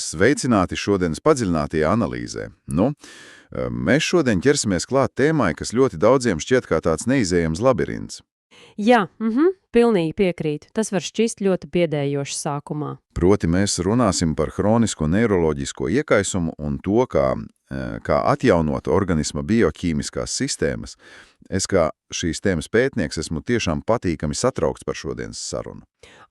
Sveicināti šodienas padziļinātajā analīzē. Mēs šodien ķersimies klāt tēmai, kas ļoti daudziem šķiet kā tāds neizējams labirints. Jā, pilnīgi piekrītu. Tas var šķist ļoti biedējoši sākumā. Proti mēs runāsim par hronisko neiroloģisko iekaisumu un to, kā atjaunot organisma bioķīmiskās sistēmas. Es kā šīs tēmas pētnieks esmu tiešām patīkami satraukts par šodienas sarunu.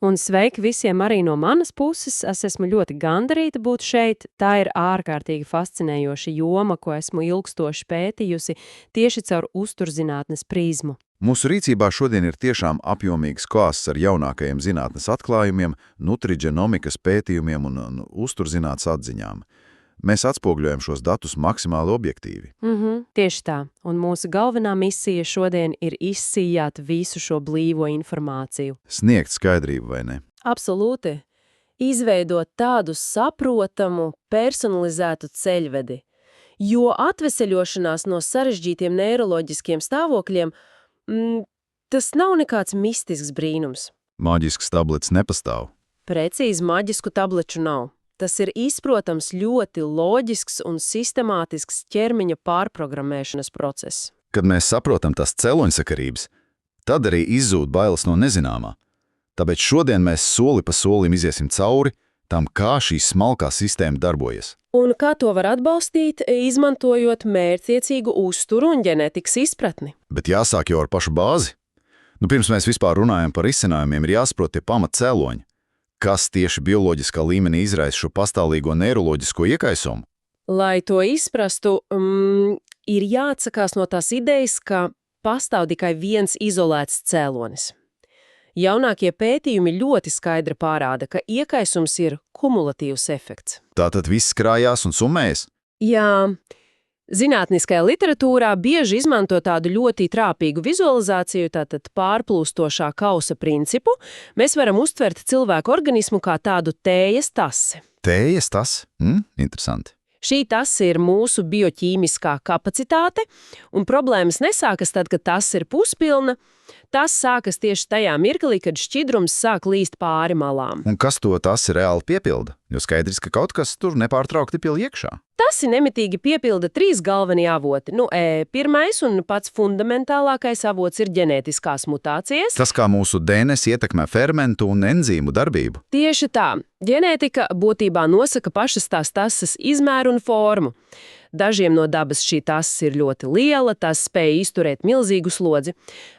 Un sveiki visiem arī no manas puses. Es esmu ļoti gandarīta būt šeit. Tā ir ārkārtīgi fascinējoša joma, ko esmu ilgstoši pētījusi tieši caur uzturzinātnes prizmu. Mūsu rīcībā šodien ir tiešām apjomīgs klāsts ar jaunākajiem zinātnes atklājumiem, nutrigenomikas pētījumiem un uzturzinātnes atziņām. Mēs atspoguļojam šos datus maksimāli objektīvi. Tieši tā. Un mūsu galvenā misija šodien ir izsījāt visu šo blīvo informāciju. Sniegt skaidrību, vai ne? Absolūti. Izveidot tādu saprotamu, personalizētu ceļvedi. Jo atveseļošanās no sarežģītiem neiroloģiskiem stāvokļiem, tas nav nekāds mistisks brīnums. Maģisks tablets nepastāv. Precīzi maģisku tableču nav. Tas ir izprotams ļoti loģisks un sistemātisks ķermeņa pārprogrammēšanas process. Kad mēs saprotam tās cēloņsakarības, tad arī izzūd bailes no nezināmā. Tāpēc šodien mēs soli pa solim iziesim cauri tam, kā šī smalkā sistēma darbojas. Un kā to var atbalstīt, izmantojot mērķtiecīgu uzturu un ģenētikas izpratni. Bet jāsāk jau ar pašu bāzi. Pirms mēs vispār runājam par risinājumiem, ir jāsaprot tie pamatcēloņi. Kas tieši bioloģiskā līmenī izraisa šo pastāvīgo neiroloģisko iekaisumu? Lai to izprastu, ir jāatsakās no tās idejas, ka pastāv tikai viens izolēts cēlonis. Jaunākie pētījumi ļoti skaidri pārāda, ka iekaisums ir kumulatīvs efekts. Tātad viss krājās un summējas? Jā. Zinātniskajā literatūrā bieži izmanto tādu ļoti trāpīgu vizualizāciju, tātad pārplūstošā kausa principu. Mēs varam uztvert cilvēku organismu kā tādu tējas tasi. Tējas tasi? Interesanti. Šī tase ir mūsu bioķīmiskā kapacitāte, un problēmas nesākas tad, kad tase ir puspilna. Tas sākas tieši tajā mirklī, kad šķidrums sāk līst pāri malām. Un kas to tasi reāli piepilda? Jo skaidrs, ka kaut kas tur nepārtraukti pil iekšā. Tasi nemitīgi piepilda 3 galvenie avoti. Pirmais un pats fundamentālākais avots ir ģenētiskās mutācijas. Tas, kā mūsu DNS ietekmē fermentu un enzīmu darbību. Tieši tā. Ģenētika būtībā nosaka pašas tās tases izmēru un formu. Dažiem no dabas šī tase ir ļoti liela, tas spēj izturēt milzīgu slodzi,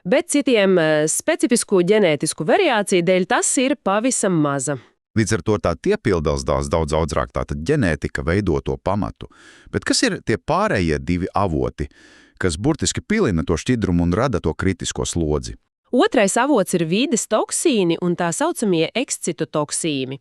bet citiem specifisku ģenētisku variāciju dēļ tas ir pavisam maza. Līdz ar to tā piepildās daudz audzrāk, tātad ģenētika veido to pamatu. Bet kas ir tie pārējie 2 avoti, kas burtiski pilina to šķidrumu un rada to kritisko slodzi? Otrais avots ir vides toksīni un tā saucamie ekscitotoksīni.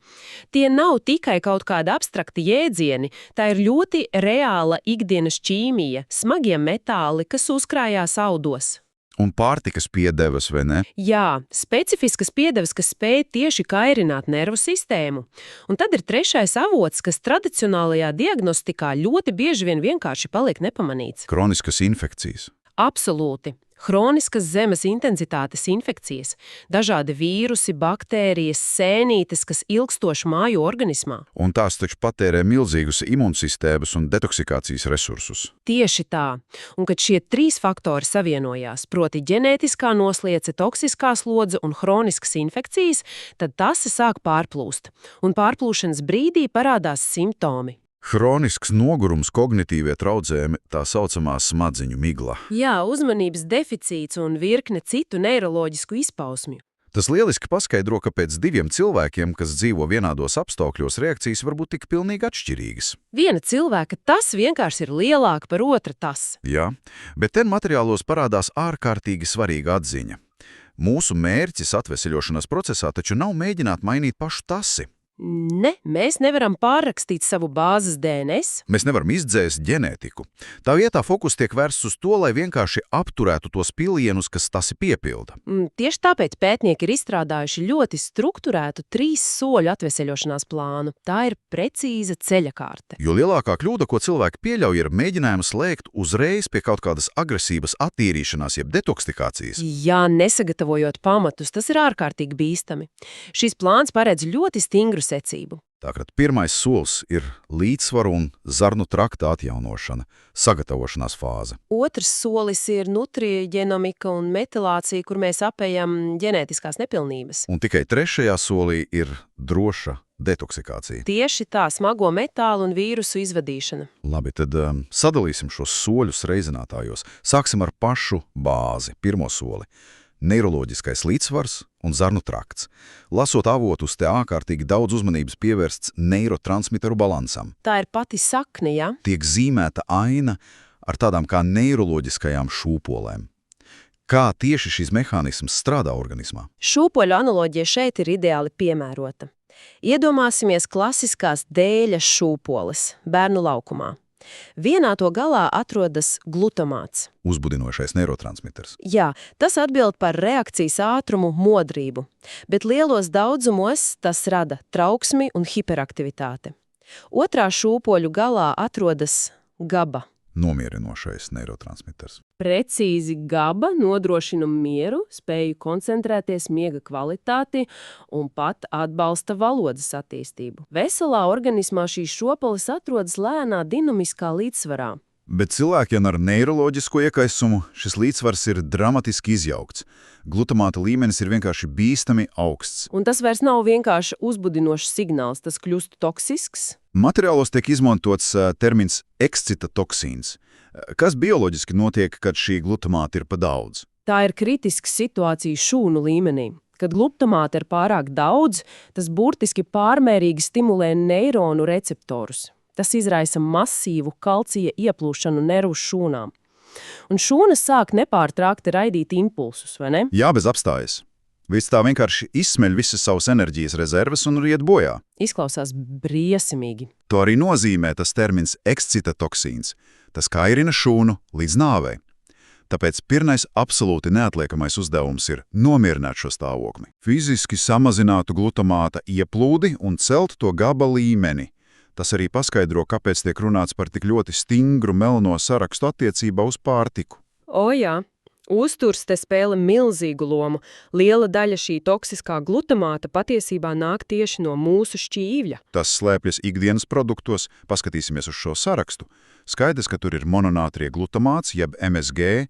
Tie nav tikai kaut kāda abstrakti jēdzieni, tā ir ļoti reāla ikdienas ķīmija, smagie metāli, kas uzkrājās audos. Un pārtikas piedevas, vai ne? Jā, specifiskas piedevas, kas spēj tieši kairināt nervu sistēmu. Un tad ir trešais avots, kas tradicionālajā diagnostikā ļoti bieži vien vienkārši paliek nepamanīts. Kroniskas infekcijas. Absolūti. Hroniskas zemes intensitātes infekcijas, dažādi vīrusi, baktērijas, sēnītes, kas ilgstoši mājo organismā. Un tās taču patērē milzīgus imunsistēmas un detoksikācijas resursus. Tieši tā. Un kad šie 3 faktori savienojās, proti ģenētiskā nosliece, toksiskā slodze un hroniskas infekcijas, tad tase sāk pārplūst. Un pārplūšanas brīdī parādās simptomi. Hronisks nogurums, kognitīvie traucējumi, tā saucamā smadziņu migla. Jā, uzmanības deficīts un virkne citu neiroloģisku izpausmju. Tas lieliski paskaidro, ka pēc 2 cilvēkiem, kas dzīvo vienādos apstākļos, reakcijas var būt tik pilnīgi atšķirīgas. Viena cilvēka tas vienkārši ir lielāka par otra tas. Jā, bet ten materiālos parādās ārkārtīgi svarīga atziņa. Mūsu mērķis atveseļošanās procesā taču nav mēģināt mainīt pašu tasi. Ne, mēs nevaram pārrakstīt savu bāzes DNS. Mēs nevaram izdzēst ģenētiku. Tā vietā fokus tiek vērsts uz to, lai vienkārši apturētu tos pilienus, kas tasi piepilda. Tieši tāpēc pētnieki ir izstrādājuši ļoti strukturētu 3 soļu atveseļošanās plānu. Tā ir precīza ceļakārte. Jo lielākā kļūda, ko cilvēki pieļauj, ir mēģinājums slēgt uzreiz pie kaut kādas agresīvas attīrīšanās, jeb detoksikācijas. Jā, nesagatavojot pamatus, tas ir ārkārtīgi bīstami. Šis plāns paredz ļoti stingru secību. Tātad pirmais solis ir līdzsvaru un zarnu trakta atjaunošana, sagatavošanās fāze. Otrs solis ir nutrigenomika un metilācija, kur mēs apējam ģenētiskās nepilnības. Un tikai trešajā solī ir droša detoksikācija. Tieši tā, smago metālu un vīrusu izvadīšana. Labi, tad sadalīsim šos soļus reizinātājos. Sāksim ar pašu bāzi, pirmo soli. Neiroloģiskais līdzsvars un zarnu trakts. Lasot avotus, te ārkārtīgi daudz uzmanības pievērsts neirotransmiteru balansam. Tā ir pati sakne, ja? Tiek zīmēta aina ar tādām kā neiroloģiskajām šūpolēm. Kā tieši šis mehānisms strādā organismā? Šūpoļu analoģija šeit ir ideāli piemērota. Iedomāsimies klasiskās dēļas šūpoles bērnu laukumā. Vienā to galā atrodas glutamāts. Uzbudinošais neirotransmiters. Jā, tas atbild par reakcijas ātrumu, modrību, bet lielos daudzumos tas rada trauksmi un hiperaktivitāti. Otrā šūpoļu galā atrodas GABA. Nomierinošais neirotransmiters. Precīzi GABA nodrošina mieru, spēju koncentrēties, miega kvalitāti un pat atbalsta valodas attīstību. Veselā organismā šīs šūpoles atrodas lēnā dinamiskā līdzsvarā. Bet cilvēkiem ar neiroloģisko iekaisumu šis līdzsvars ir dramatiski izjaukts. Glutamāta līmenis ir vienkārši bīstami augsts. Un tas vairs nav vienkārši uzbudinošs signāls, tas kļūst toksisks. Materiālos tiek izmantots termins ekscitatoksīns. Kas bioloģiski notiek, kad šī glutamāta ir pa daudz? Tā ir kritiska situācija šūnu līmenī. Kad glutamāta ir pārāk daudz, tas burtiski pārmērīgi stimulē neironu receptorus. Tas izraisa masīvu kalcija ieplūšanu nervu šūnām. Un šūnas sāk nepārtraukti raidīt impulsus, vai ne? Jā, bez apstājas. Viss tā vienkārši izsmeļ visas savas enerģijas rezerves un iet bojā. Izklausās briesmīgi. To arī nozīmē tas termins ekscitatoksīns. Tas kairina šūnu līdz nāvei. Tāpēc pirmais absolūti neatliekamais uzdevums ir nomierināt šo stāvokli. Fiziski samazinātu glutamāta ieplūdi un celt to GABA līmeni. Tas arī paskaidro, kāpēc tiek runāts par tik ļoti stingru melno sarakstu attiecībā uz pārtiku. O jā, uzturs te spēlē milzīgu lomu. Liela daļa šī toksiskā glutamāta patiesībā nāk tieši no mūsu šķīvļa. Tas slēpjas ikdienas produktos, paskatīsimies uz šo sarakstu. Skaidrs, ka tur ir mononātrie glutamāts, jeb MSG,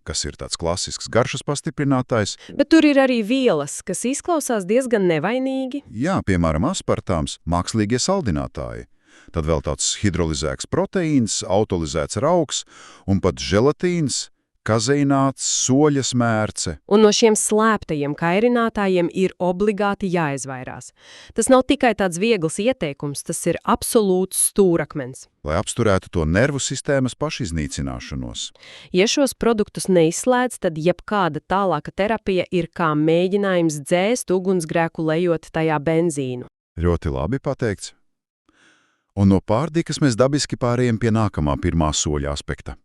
kas ir tāds klasisks garšas pastiprinātājs. Bet tur ir arī vielas, kas izklausās diezgan nevainīgi. Jā, piemēram, aspartāms, mākslīgie saldinātāji. Tad vēl tāds hidrolizēts proteīns, autolizēts raugs un pat želatīns, kazeināts, soļas mērce. Un no šiem slēptajiem kairinātājiem ir obligāti jāizvairās. Tas nav tikai tāds viegls ieteikums, tas ir absolūts stūrakmens. Lai apsturētu to nervu sistēmas pašiznīcināšanos. Ja šos produktus neizslēdz, tad jebkāda tālāka terapija ir kā mēģinājums dzēst ugunsgrēku lejot tajā benzīnu. Ļoti labi pateikts. Un no pārtikas mēs dabiski pārējiem pie nākamā pirmā soļa aspekta.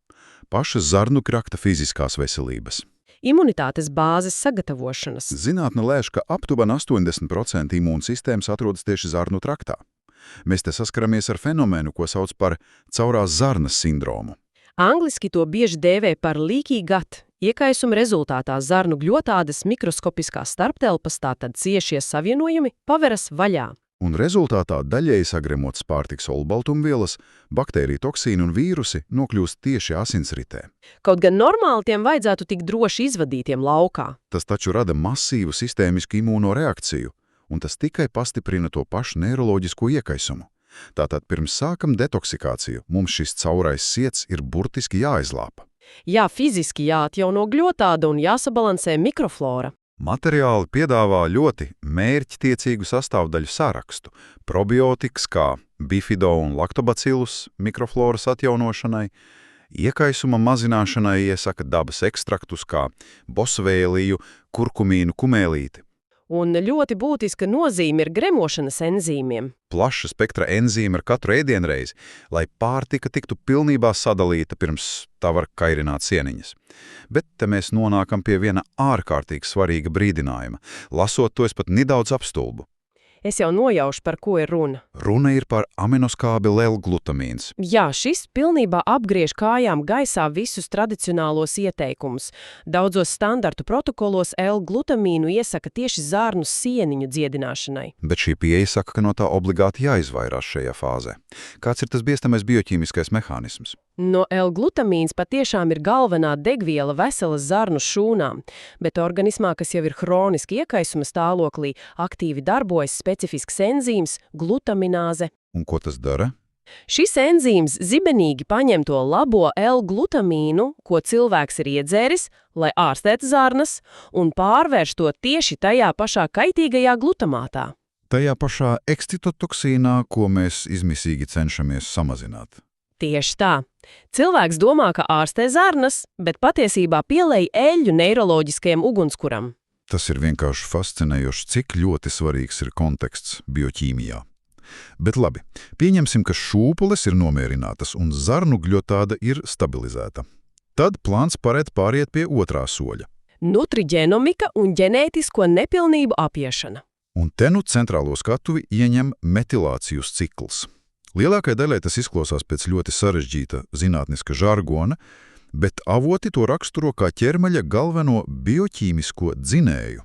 Pašas zarnu krakta fiziskās veselības. Imunitātes bāzes sagatavošanas. Zinātne lēš, ka aptuveni 80% imūnsistēmas atrodas tieši zarnu traktā. Mēs te saskaramies ar fenomenu, ko sauc par caurās zarnas sindromu. Angliski to bieži dēvē par leaky gut. Iekaisuma rezultātā zarnu gļotādes mikroskopiskās starptelpas, tātad ciešie savienojumi, paveras vaļā. Un rezultātā daļēji sagremotas pārtikas olbaltumvielas, baktēriju toksīni un vīrusi nokļūst tieši asinsritē. Kaut gan normāli tiem vajadzētu tik droši izvadītiem laukā. Tas taču rada masīvu sistēmisku imūno reakciju, un tas tikai pastiprina to pašu neiroloģisko iekaisumu. Tātad pirms sākam detoksikāciju, mums šis caurais siets ir burtiski jāizlāpa. Jā, fiziski jāatjauno gļotāda un jāsabalansē mikroflora. Materiāli piedāvā ļoti mērķtiecīgu sastāvdaļu sarakstu. Probiotikas kā bifido un laktobacillus mikrofloras atjaunošanai, iekaisuma mazināšanai iesaka dabas ekstraktus kā bosvēliju, kurkumīnu, kumēlīti. Un ļoti būtiska nozīme ir gremošanas enzīmiem. Plaša spektra enzīmi ar katru ēdienreizi, lai pārtika tiktu pilnībā sadalīta pirms tā var kairināt sieniņas. Bet te mēs nonākam pie viena ārkārtīgi svarīga brīdinājuma. Lasot to, es pat nedaudz apstulbu. Es jau nojaušu, par ko ir runa. Runa ir par aminoskābi L-glutamīns. Jā, šis pilnībā apgriež kājām gaisā visus tradicionālos ieteikumus. Daudzos standartu protokolos L-glutamīnu iesaka tieši zarnu sieniņu dziedināšanai. Bet šī pieeja saka, ka no tā obligāti jāizvairās šajā fāzē. Kāds ir tas bīstamais bioķīmiskais mehānisms? No L-glutamīns patiešām ir galvenā degviela veselas zarnu šūnām, bet organismā, kas jau ir hroniski iekaisuma stāvoklī, aktīvi darbojas specifisks enzīms glutamināze. Un ko tas dara? Šis enzīms zibenīgi paņem to labo L-glutamīnu, ko cilvēks ir iedzēris, lai ārstētu zarnas, un pārvērš to tieši tajā pašā kaitīgajā glutamātā. Tajā pašā ekscitotoksīnā, ko mēs izmisīgi cenšamies samazināt. Tieši tā. Cilvēks domā, ka ārstē zarnas, bet patiesībā pielej eļļu neiroloģiskajam ugunskuram. Tas ir vienkārši fascinējoši, cik ļoti svarīgs ir konteksts bioķīmijā. Bet labi, pieņemsim, ka šūpules ir nomierinātas un zarnu gļotāda ir stabilizēta. Tad plāns paredz pāriet pie otrā soļa. Nutriģenomika un ģenētisko nepilnību apiešana. Un te nu centrālo skatuvi ieņem metilācijas cikls. Lielākai daļai tas izklausās pēc ļoti sarežģīta zinātniska žargona, bet avoti to raksturo kā ķermeļa galveno bioķīmisko dzinēju.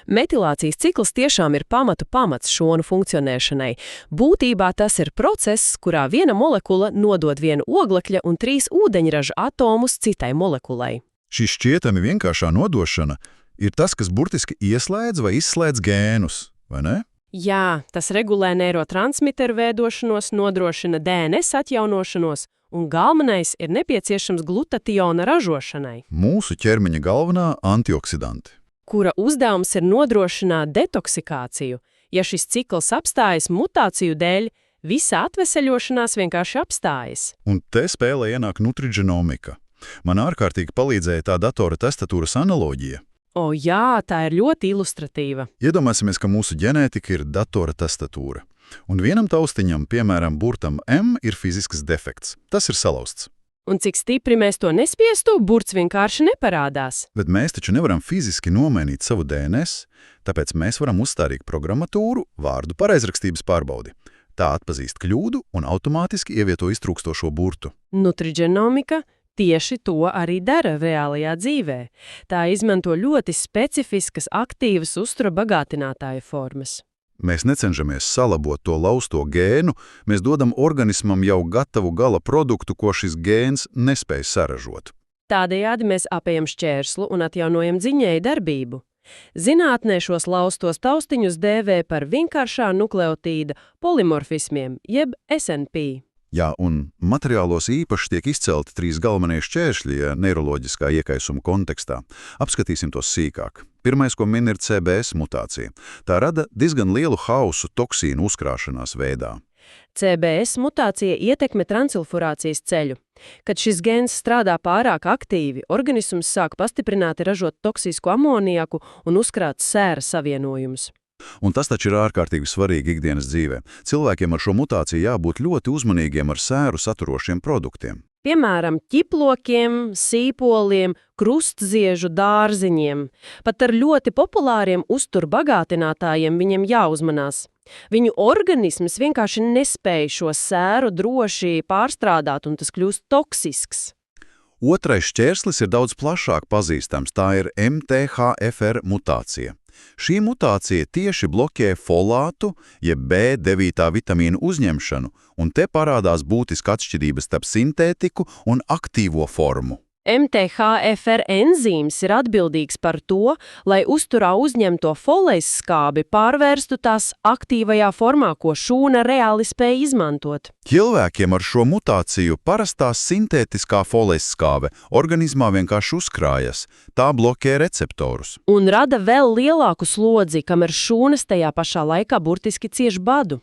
Metilācijas cikls tiešām ir pamats šūnu funkcionēšanai. Būtībā tas ir process, kurā viena molekula nodod vienu oglekļa un 3 ūdeņraža atomus citai molekulai. Šī šķietami vienkāršā nodošana ir tas, kas burtiski ieslēdz vai izslēdz gēnus, vai ne? Jā, tas regulē neirotransmiteru veidošanos, nodrošina DNS atjaunošanos, un galvenais ir nepieciešams glutationa ražošanai, Mūsu ķermeņa galvenā antioksidanti. kura uzdevums ir nodrošināt detoksikāciju. Ja šis cikls apstājas mutāciju dēļ, visa atveseļošanās vienkārši apstājas. Un te spēlē ienāk nutriģenomika. Man ārkārtīgi palīdzēja tā datora tastatūras analoģija. O jā, tā ir ļoti ilustratīva. Iedomāsimies, ka mūsu ģenētika ir datora tastatūra. Un vienam taustiņam, piemēram, burtam M, ir fizisks defekts. Tas ir salauzts. Un cik stipri mēs to nespiestu, burts vienkārši neparādās. Bet mēs taču nevaram fiziski nomainīt savu DNS, tāpēc mēs varam uzstādīt programmatūru vārdu pareizrakstības pārbaudi. Tā atpazīst kļūdu un automātiski ievieto iztrūkstošo burtu. Nutriģenomika tieši to arī dara reālajā dzīvē. Tā izmanto ļoti specifiskas, aktīvas uztura bagātinātāju formas. Mēs necenšamies salabot to lausto gēnu, mēs dodam organismam jau gatavu gala produktu, ko šis gēns nespēj saražot. Tādējādi mēs apējam šķērslu un atjaunojam dziņēju darbību. Zinātnē šos laustos taustiņus dēvē par vienkāršā nukleotīda polimorfismiem, jeb SNP. Jā, un materiālos īpaši tiek izcelti 3 galvenie šķēršļi neiroloģiskā iekaisuma kontekstā. Apskatīsim tos sīkāk. Pirmais, ko min, ir CBS mutācija. Tā rada diezgan lielu hausu toksīnu uzkrāšanās veidā. CBS mutācija ietekmē transilfurācijas ceļu. Kad šis gēns strādā pārāk aktīvi, organisms sāk pastiprināti ražot toksisku amoniaku un uzkrāt sēra savienojumus. Un tas taču ir ārkārtīgi svarīgi ikdienas dzīvē. Cilvēkiem ar šo mutāciju jābūt ļoti uzmanīgiem ar sēru saturošiem produktiem. Piemēram, ķiplokiem, sīpoliem, krustziežu dārziņiem. Pat ar ļoti populāriem uzturbagātinātājiem viņiem jāuzmanās. Viņu organisms vienkārši nespēj šo sēru droši pārstrādāt, un tas kļūst toksisks. Otrais šķērslis ir daudz plašāk pazīstams, tā ir MTHFR mutācija. Šī mutācija tieši bloķē folātu, jeb B9 vitamīnu uzņemšanu, un te parādās būtiska atšķirības starp sintētiku un aktīvo formu. MTHFR enzīms ir atbildīgs par to, lai uzturā uzņemto foleizskābi pārvērstu tās aktīvajā formā, ko šūna reāli spēj izmantot. Cilvēkiem ar šo mutāciju parastā sintētiskā foleizskābe organismā vienkārši uzkrājas, tā bloķē receptorus. Un rada vēl lielāku slodzi, kamēr šūnas tajā pašā laikā burtiski cieš badu.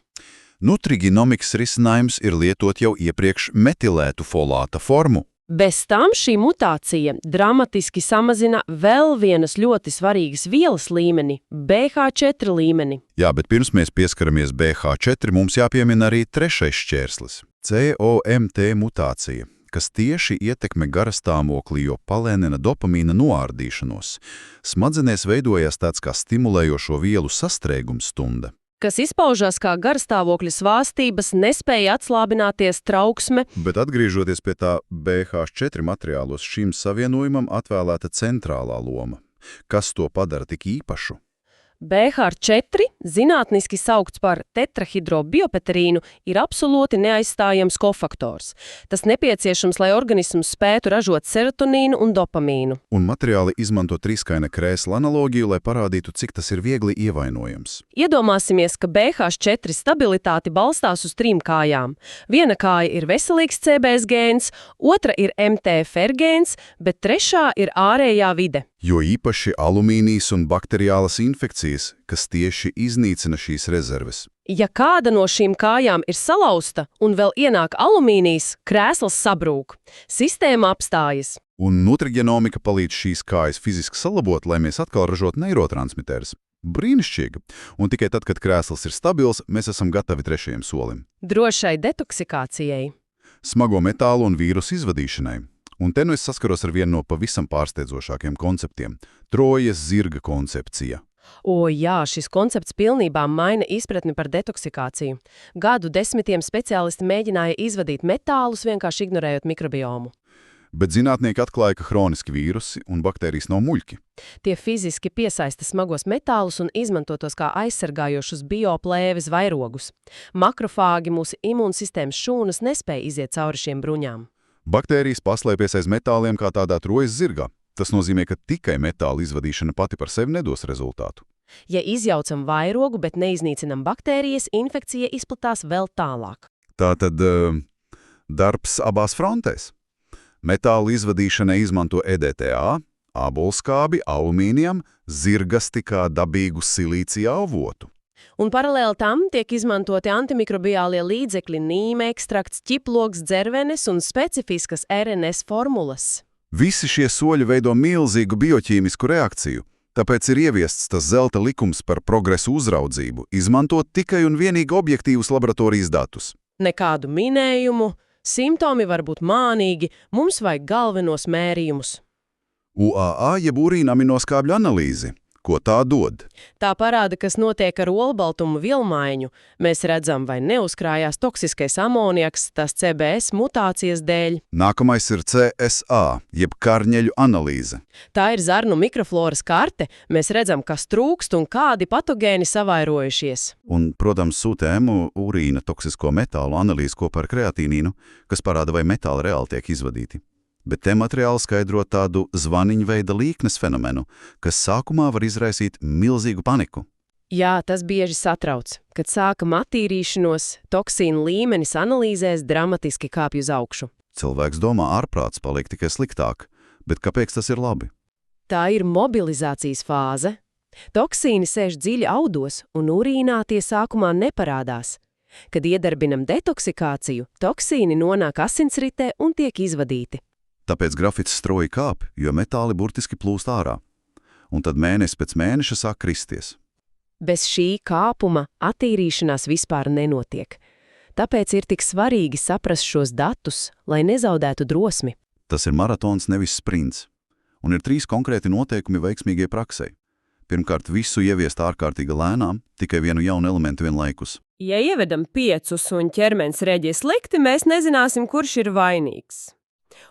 Nutriģenomikas risinājums ir lietot jau iepriekš metilētu folāta formu. Bez tam šī mutācija dramatiski samazina vēl vienas ļoti svarīgas vielas līmeni – BH4 līmeni. Jā, bet pirms mēs pieskaramies BH4, mums jāpiemina arī trešais šķērslis – COMT mutācija, kas tieši ietekmē garastāvokli, jo palēnina dopamīna noārdīšanos. Smadzenēs veidojas tāds kā stimulējošo vielu sastrēgums stunda. kas izpaužās kā garstāvokļa svārstības, nespēja atslābināties, trauksme. Bet atgriežoties pie tā BH4 materiālos, šim savienojumam atvēlēta centrālā loma. Kas to padara tik īpašu? BH4, zinātniski saukts par tetrahidrobiopeterīnu, ir absolūti neaizstājams kofaktors. Tas nepieciešams, lai organisms spētu ražot serotonīnu un dopamīnu. Un materiāli izmanto triskaina krēsla analogiju, lai parādītu, cik tas ir viegli ievainojams. Iedomāsimies, ka BH4 stabilitāti balstās uz 3 kājām. Viena kāja ir veselīgs CBS gēns, otra ir MTFR gēns, bet trešā ir ārējā vide. Jo īpaši alumīnijas un bakteriālas infekcijas, kas tieši iznīcina šīs rezerves. Ja kāda no šīm kājām ir salauzta un vēl ienāk alumīnijas, krēsls sabrūk. Sistēma apstājas. Un nutrigenomika palīdz šīs kājas fiziski salabot, lai mēs atkal ražotu neirotransmiterus. Brīnišķīgi! Un tikai tad, kad krēsls ir stabils, mēs esam gatavi trešajam solim. Drošai detoksikācijai. Smago metālu un vīrusu izvadīšanai. Un te nu es saskaros ar vienu no pavisam pārsteidzošākiem konceptiem – Trojas zirga koncepcija. O jā, šis koncepts pilnībā maina izpratni par detoksikāciju. Gadu desmitiem speciālisti mēģināja izvadīt metālus, vienkārši ignorējot mikrobiomu. Bet zinātnieki atklāja, ka hroniski vīrusi un baktērijas nav muļķi. Tie fiziski piesaista smagos metālus un izmanto tos kā aizsargājošus bioplēves vairogus. Makrofāgi, mūsu imūnsistēmas šūnas, nespēja iziet cauri šiem bruņām. Baktērijas paslēpjas aiz metāliem kā tādā trojas zirgā. Tas nozīmē, ka tikai metāla izvadīšana pati par sevi nedos rezultātu. Ja izjaucam vairogu, bet neiznīcinam baktērijas, infekcija izplatās vēl tālāk. Tātad darbs abās frontēs. Metāla izvadīšana izmanto EDTA, ābolskābi, alumīnijam, zirgasti kā dabīgu silīcija avotu. Un paralēli tam tiek izmantoti antimikrobiālie līdzekļi, nīma ekstrakts, ķiploks, dzervenes un specifiskas RNS formulas. Visi šie soļi veido milzīgu bioķīmisku reakciju, tāpēc ir ieviests tas zelta likums par progresu uzraudzību, izmantot tikai un vienīgi objektīvus laboratorijas datus. Nekādu minējumu, simptomi var būt mānīgi, mums vajag galvenos mērījumus. UAA jeb urīnaminoskābļu analīzi. Ko tā dod? Tā parāda, kas notiek ar olbaltumu vilmaiņu. Mēs redzam, vai neuzkrājās toksiskais amoniaks, tas CBS mutācijas dēļ. Nākamais ir CSA, jeb karņeļu analīze. Tā ir zarnu mikrofloras karte. Mēs redzam, kas trūkst un kādi patogēni savairojušies. Un, protams, SUTM urīna toksisko metālu analīze kopā ar kreatīnīnu, kas parāda, vai metāli reāli tiek izvadīti. Bet te materiāli skaidro tādu zvaniņveida līknes fenomenu, kas sākumā var izraisīt milzīgu paniku. Jā, tas bieži satrauc. Kad sākam attīrīšanos, toksīnu līmenis analīzēs dramatiski kāpj uz augšu. Cilvēks domā, ārprāts paliek tikai sliktāk, bet kāpēc tas ir labi? Tā ir mobilizācijas fāze. Toksīni sēž dziļi audos, un urīnā tie sākumā neparādās. Kad iedarbinam detoksikāciju, toksīni nonāk asinsritē un tiek izvadīti. Tāpēc grafits strauji kāp, jo metāli burtiski plūst ārā. Un tad mēnesis pēc mēneša sāk kristies. Bez šī kāpuma attīrīšanās vispār nenotiek. Tāpēc ir tik svarīgi saprast šos datus, lai nezaudētu drosmi. Tas ir maratons, nevis sprints. Un ir 3 konkrēti noteikumi veiksmīgai praksei. Pirmkārt, visu ieviest ārkārtīgi lēnām, tikai vienu jaunu elementu vienlaikus. Ja ievedam 5 un ķermenis reaģē slikti, mēs nezināsim, kurš ir vainīgs.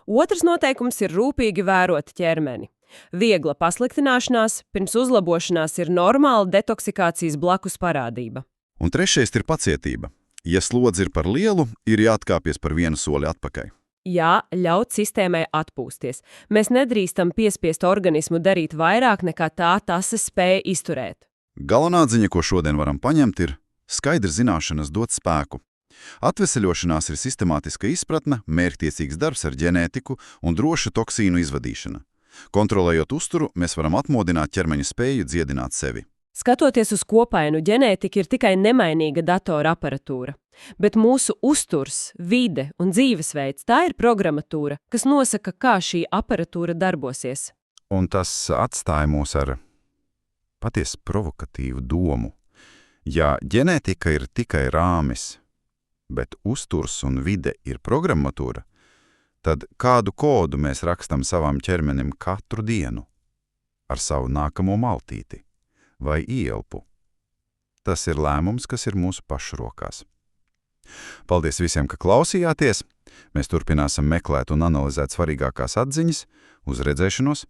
Otrs noteikums ir rūpīgi vērot ķermeni. Viegla pasliktināšanās pirms uzlabošanās ir normāla detoksikācijas blakus parādība. Un trešais ir pacietība. Ja slodze ir par lielu, ir jāatkāpjas par vienu soli atpakaļ. Jā, ļaut sistēmai atpūsties. Mēs nedrīkstam piespiest organismu darīt vairāk nekā tas spēja izturēt. Galvenā ziņa, ko šodien varam paņemt, ir skaidrs zināšanas dot spēku. Atveseļošanās ir sistemātiska izpratne, mērķtiecīgs darbs ar ģenētiku un droša toksīnu izvadīšana. Kontrolējot uzturu, mēs varam atmodināt ķermeņa spēju dziedināt sevi. Skatoties uz kopainu, ģenētika ir tikai nemainīga datora aparatūra. Bet mūsu uzturs, vide un dzīvesveids, tā ir programmatūra, kas nosaka, kā šī aparatūra darbosies. Un tas atstāja mūs ar patiesi provokatīvu domu. Ja ģenētika ir tikai rāmis, bet uzturs un vide ir programmatūra, tad kādu kodu mēs rakstam savam ķermenim katru dienu? Ar savu nākamo maltīti vai ielpu? tas ir lēmums, kas ir mūsu pašu rokās. Paldies visiem, ka klausījāties! Mēs turpināsim meklēt un analizēt svarīgākās atziņas. Uz redzēšanos!